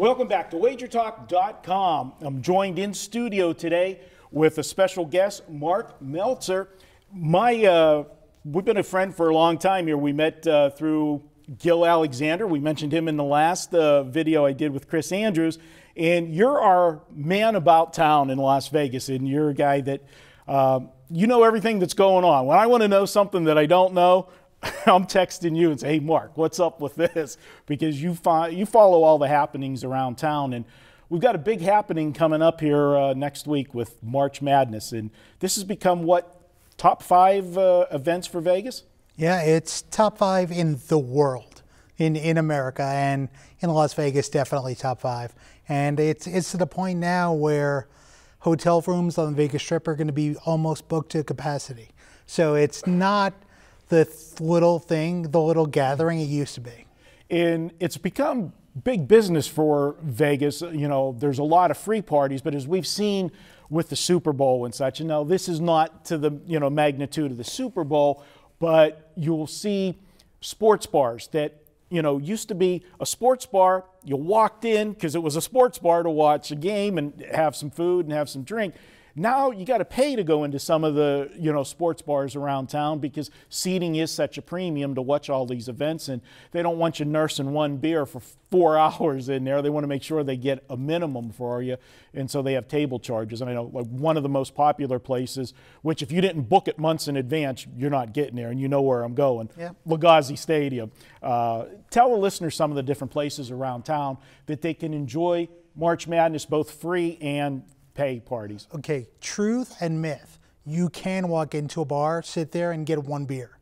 Welcome back to WagerTalk.com. I'm joined in studio today with a special guest, Mark Meltzer. We've been a friend for a long time here. We met through Gil Alexander. We mentioned him in the last video I did with Chris Andrews. And you're our man about town in Las Vegas, and you're a guy that you know everything that's going on. When I want to know something that I don't know, I'm texting you and say, hey, Mark, what's up with this? Because you follow all the happenings around town. And we've got a big happening coming up here next week with March Madness. And this has become, what, top 5 events for Vegas? Yeah, it's top 5 in the world, in America. And in Las Vegas, definitely top 5. And it's to the point now where hotel rooms on the Vegas Strip are going to be almost booked to capacity. So it's not the little gathering it used to be. And it's become big business for Vegas. You know, there's a lot of free parties, but as we've seen with the Super Bowl and such, you know, this is not to the, magnitude of the Super Bowl, but you'll see sports bars that, used to be a sports bar. You walked in because it was a sports bar to watch a game and have some food and have some drink. Now you got to pay to go into some of the, sports bars around town because seating is such a premium to watch all these events, and they don't want you nursing one beer for 4 hours in there. They want to make sure they get a minimum for you, and so they have table charges. And I know, like, one of the most popular places, which if you didn't book it months in advance, you're not getting there, and you know where I'm going. Yep. Lugosi Stadium. Tell the listeners some of the different places around town that they can enjoy March Madness, both free and pay parties. Okay, truth and myth. You can walk into a bar, sit there, and get 1 beer.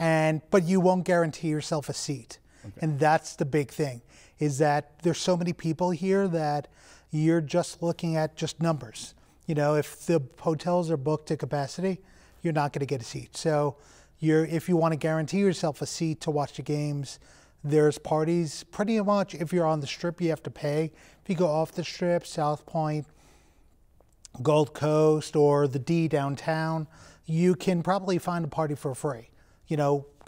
Okay. But you won't guarantee yourself a seat. Okay. And that's the big thing, is that there's so many people here that you're just looking at just numbers. If the hotels are booked to capacity, you're not going to get a seat. So if you want to guarantee yourself a seat to watch the games, there's parties pretty much. If you're on the Strip, you have to pay. If you go off the Strip, South Point, Gold Coast, or the D downtown, you can probably find a party for free.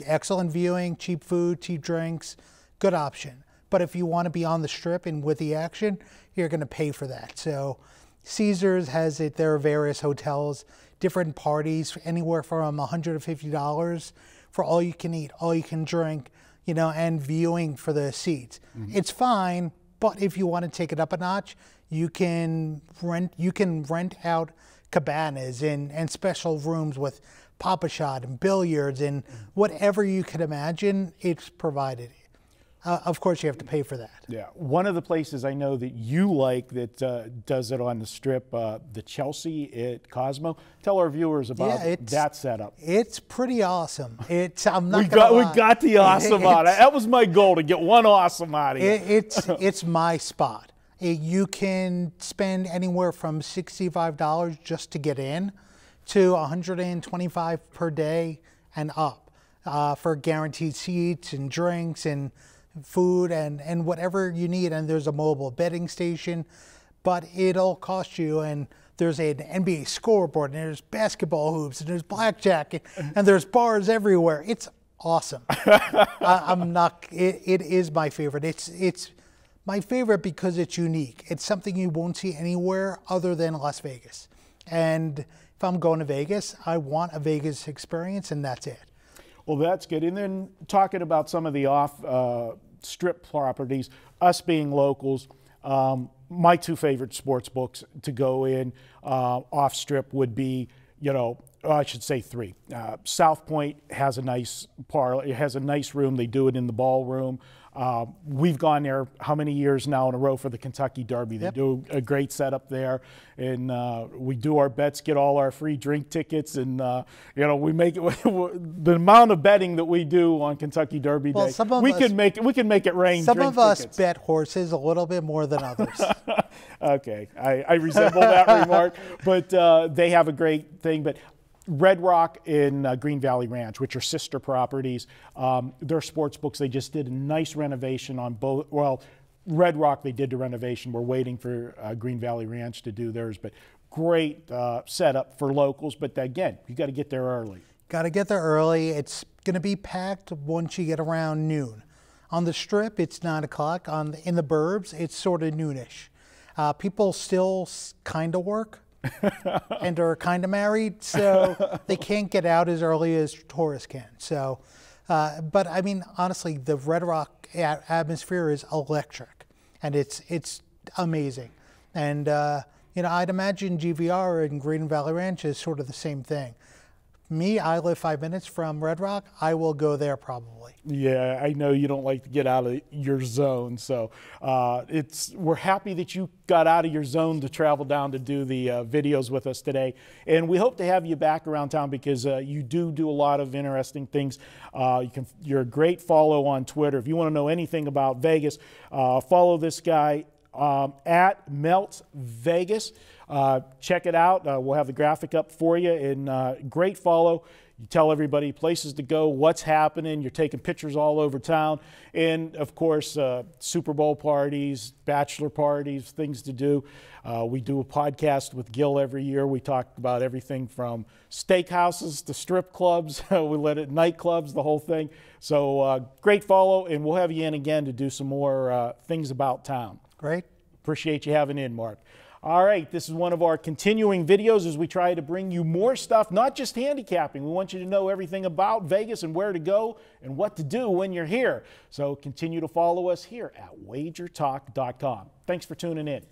Excellent viewing, cheap food, cheap drinks, good option. But if you want to be on the Strip and with the action, you're going to pay for that. So Caesars has it. There are various hotels, different parties, anywhere from $150 for all you can eat, all you can drink, and viewing for the seats. Mm-hmm. It's fine, but if you want to take it up a notch, you can rent out cabanas and special rooms with Pop-A-Shot and billiards and whatever you could imagine, it's provided. Of course, you have to pay for that. Yeah. One of the places I know that you like that does it on the Strip, the Chelsea at Cosmo. Tell our viewers about that setup. It's pretty awesome. I'm We not got the awesome out. That was my goal, to get one awesome out of here. It's my spot. You can spend anywhere from $65 just to get in to $125 per day and up for guaranteed seats and drinks and food and whatever you need. And there's a mobile betting station, but it'll cost you. And there's an NBA scoreboard, and there's basketball hoops, and there's blackjack, and there's bars everywhere. It's awesome. It is my favorite. It's my favorite because it's unique. It's something you won't see anywhere other than Las Vegas. And if I'm going to Vegas, I want a Vegas experience, and that's it. Well, that's good. And then talking about some of the off-strip properties, us being locals, my 2 favorite sports books to go in off-strip would be, I should say 3. South Point has a nice parlor. It has a nice room. They do it in the ballroom. We've gone there how many years now in a row for the Kentucky Derby. They do a great setup there, and we do our bets, get all our free drink tickets, and we make it. The amount of betting that we do on Kentucky Derby Day, we can make it rain. Some of us bet horses a little bit more than others. Okay, I resemble that remark, but they have a great thing. But Red Rock and Green Valley Ranch, which are sister properties, they're sports books. They just did a nice renovation on both. Well, Red Rock, they did the renovation. We're waiting for Green Valley Ranch to do theirs, but great setup for locals. But again, you got to get there early. Got to get there early. It's going to be packed once you get around noon. On the Strip, it's 9 o'clock. In the burbs, it's sort of noonish. People still kind of work and are kind of married, so they can't get out as early as tourists can. So, but I mean, honestly, the Red Rock atmosphere is electric, and it's amazing. And you know, I'd imagine GVR and Green Valley Ranch is sort of the same thing. Me, I live 5 minutes from Red Rock. I will go there probably. Yeah, I know you don't like to get out of your zone, so we're happy that you got out of your zone to travel down to do the videos with us today, and we hope to have you back around town because you do a lot of interesting things. You're a great follow on Twitter. If you want to know anything about Vegas, follow this guy at Melts Vegas. Check it out. We'll have the graphic up for you, and great follow. You tell everybody places to go, what's happening. You're taking pictures all over town. And, of course, Super Bowl parties, bachelor parties, things to do. We do a podcast with Gil every year. We talk about everything from steakhouses to strip clubs. We let it nightclubs, the whole thing. So great follow, and we'll have you in again to do some more things about town. Great. Appreciate you having in, Mark. All right, this is one of our continuing videos as we try to bring you more stuff, not just handicapping. We want you to know everything about Vegas and where to go and what to do when you're here. So continue to follow us here at wagertalk.com. Thanks for tuning in.